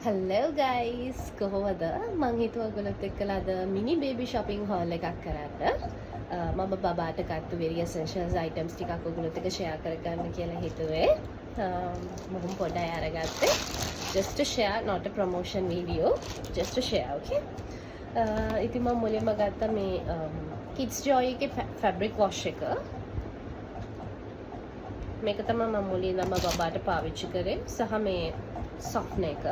Hello guys, කොහොමද? මං හිතුවා ඔයගොල්ලොත් එක්කලා අද මිනි බේබි shopping haul එකක් කරන්න. මම බබාට ගත්ත very essentials items ටිකක් ඔයගොල්ලොත් එක්ක share කරගන්න කියලා හිතුවේ. මම පොඩ්ඩක් අරගත්තේ. Just to share, not a promotion video. Just to share, okay? ඉතින් මම මුලින්ම ගත්ත මේ Kids Joy එකේ fabric wash එක. මේක තමයි මම මුලින්ම බබාට පාවිච්චි කරේ. සහ මේ softener එක.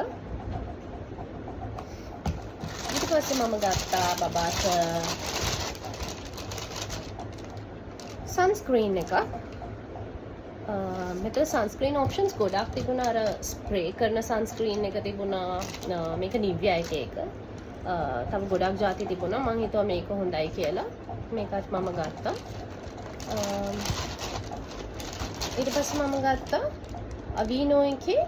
ඊට පස්සේ මම ගත්තා බබාට sunscreen එකක්. මෙතන sunscreen options ගොඩක් තිබුණා. අර ස්ප්‍රේ කරන sunscreen එක තිබුණා. මේක Nivea එකේ එක. තව ගොඩක් ಜಾති තිබුණා. මම හිතුවා මේක හොඳයි කියලා. මේකත් මම ගත්තා. ඊට පස්සේ මම ගත්තා Aveeno එකේ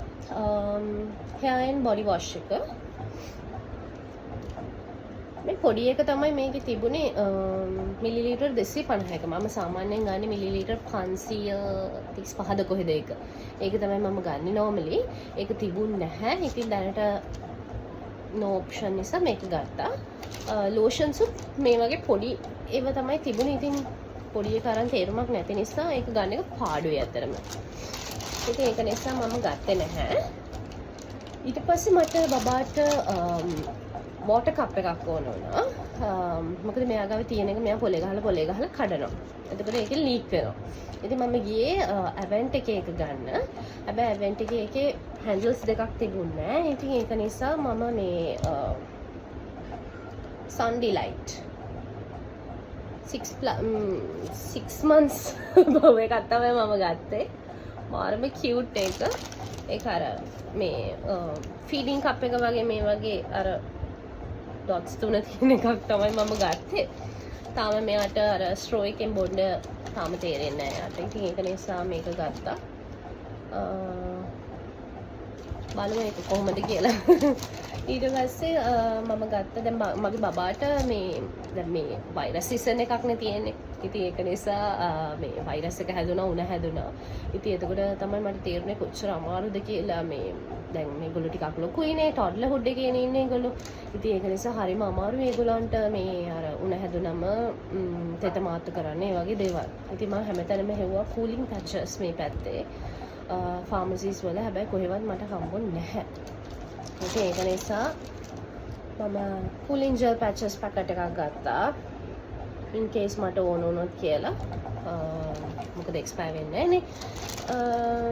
hair and body wash එක. මේ පොඩි එක තමයි මේකේ තිබුණේ මිලිලීටර් 250ක. මම සාමාන්‍යයෙන් ගන්නේ මිලිලීටර් 535ද කොහෙද ඒක. ඒක තමයි මම ගන්නේ normally. ඒක තිබුණ නැහැ. ඉතින් දැනට no option නිසා මේක ගත්තා. lotions මේ වගේ පොඩි ඒවා තමයි තිබුණේ. ඉතින් පොඩි එක අරන් තේරුමක් නැති නිසා ඒක ගන්න එක පාඩුයි අතරම. ඉතින් ඒක නිසා මම ගත්තේ නැහැ. ඊට පස්සේ මට බබාට water cup එකක් ඕන වුණා. මොකද මෙයා ගාව තියෙන එක මෙයා පොලේ ගහලා කඩනවා. එතකොට ඒකේ ලීක් වෙනවා. ඉතින් මම ගියේ Avent එකේ එක ගන්න. හැබැයි Avent එකේ handles දෙකක් තිබුණේ නැහැ. ඉතින් ඒක නිසා මම මේ Sun Delight 6 months බව එකක් තමයි මම ගත්තේ. මාරම cute එක. ඒක අර මේ feeding cup එක වගේ මේ වගේ අර dots තුන තියෙන එකක් තමයි මම ගත්තේ. තාම මෙයාට අර straw එකෙන් බොන්න තාම තේරෙන්නේ නැහැ යාට. ඉතින් ඒක නිසා මේක ගත්තා. බලමු ඒක කොහොමද කියලා. ඊට පස්සේ මම ගත්ත දැන් මගේ බබාට දැන් මේ වෛරස් සීසන් එකක් නේ තියෙන්නේ. ඉතින් ඒක නිසා මේ වෛරස් එක හැදුනා උණ හැදුනා. ඉතින් එතකොට තමයි මට තේරුනේ කොච්චර අමාරුද කියලා. මේ දැන් මේගොල්ලෝ ටිකක් ලොකුයිනේ ටොඩ්ලර්හුඩ් එකේ ඉන්නේ ඒගොල්ලෝ. ඉතින් ඒක නිසා හරිම අමාරුයි ඒගොල්ලන්ට මේ අර උණ හැදුනම තෙත මාත්තු කරන්න ඒ වගේ දේවල්. ඉතින් මම හැමතැනම හෙව්වා cooling patches මේ පැත්තේ. pharmacies වල හැබැයි කොහෙවත් මට හම්බුනේ නැහැ. ඉතින් ඒක නිසා මම cooling gel patches packet එකක් ගත්තා. in case මට ඕන වුණොත් කියලා. මොකද expire වෙන්නේ නැහැ නේ.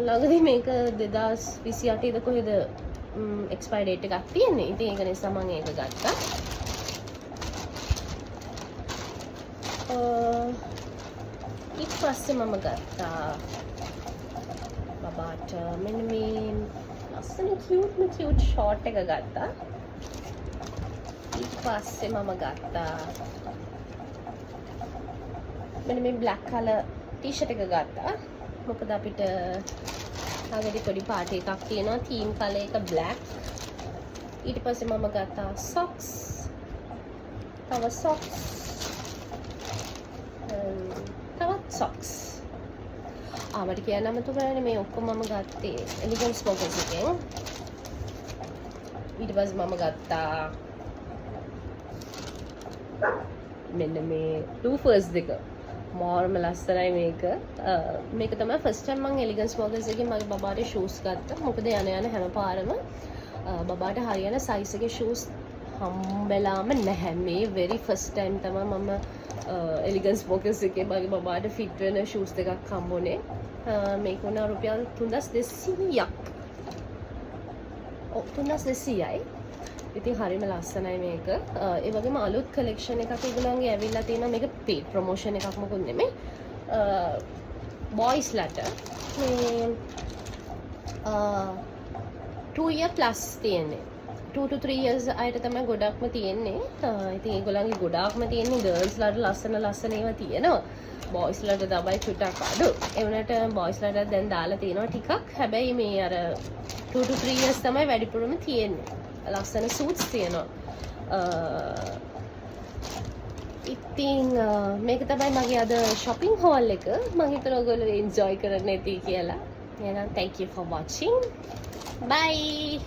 ළඟදී මේක 2028 ද කොහෙද expire date එකක් තියෙන්නේ. ඉතින් ඒක නිසා මම ඒක ගත්තා. ඊට පස්සේ මම ගත්තා බබාට මෙන්න මේ ලස්සන cute short එක ගත්තා. ඊට පස්සේ මම ගත්තා මෙන්න මේ black color t-shirt එක ගත්තා. මොකද අපිට ළඟදී පොඩි පාටි එකක් තියෙනවා theme color එක black. ඊට පස්සේ මම ගත්තා socks. තවත් socks. තවත් socks. මට කියන්න අමතක මේ ඔක්කොම මම ගත්තේ Elegance Boxes එකෙන්. ඊට පස්සේ මම ගත්තා මෙන්න මේ loafers දෙක. මාරම ලස්සනයි මේක. මේක තමයි first time මම Elegance Boxes එකෙන් මගේ බබාට shoes ගත්තා. මොකද යන හැම පාරම බබාට හරියන size එකේ shoes හම්බෙලාම නැහැ. මේ very first time තමයි මම Elegance Boxes එකේ මගේ බබාට fit වෙන shoes දෙකක් හම්බුනේ. මේක උනා රුපියල් 3200ක්. 3200යි. ඉතින් හරිම ලස්සනයි මේක. ඒ වගේම අලුත් collection එකක් ඒගොල්ලන්ගේ ඇවිල්ලා තියෙනවා. මේක paid promotion එකක් මොකුත් නෙමෙයි. boys latter මේ 2 year plus තියෙන්නේ. 2 to 3 years අයට තමයි ගොඩක්ම තියෙන්නේ. ඉතින් ඒගොල්ලන්ගේ ගොඩාක්ම තියෙන්නේ girls ලාට ලස්සන ඒවා තියෙනවා. boys ලාට තමයි චුට්ටක් අඩු. ඒ වුණාට boys ලාට දැන් දාලා තියෙනවා ටිකක්. හැබැයි මේ අර 2 to 3 years තමයි වැඩිපුරම තියෙන්නේ. ලස්සන suits තියෙනවා. ඉතින් මේක තමයි මගේ අද shopping haul එක. මම හිතනවා ඔයගොල්ලෝ enjoy කරන්න ඇති කියලා. එහෙනම් thank you for watching. Bye.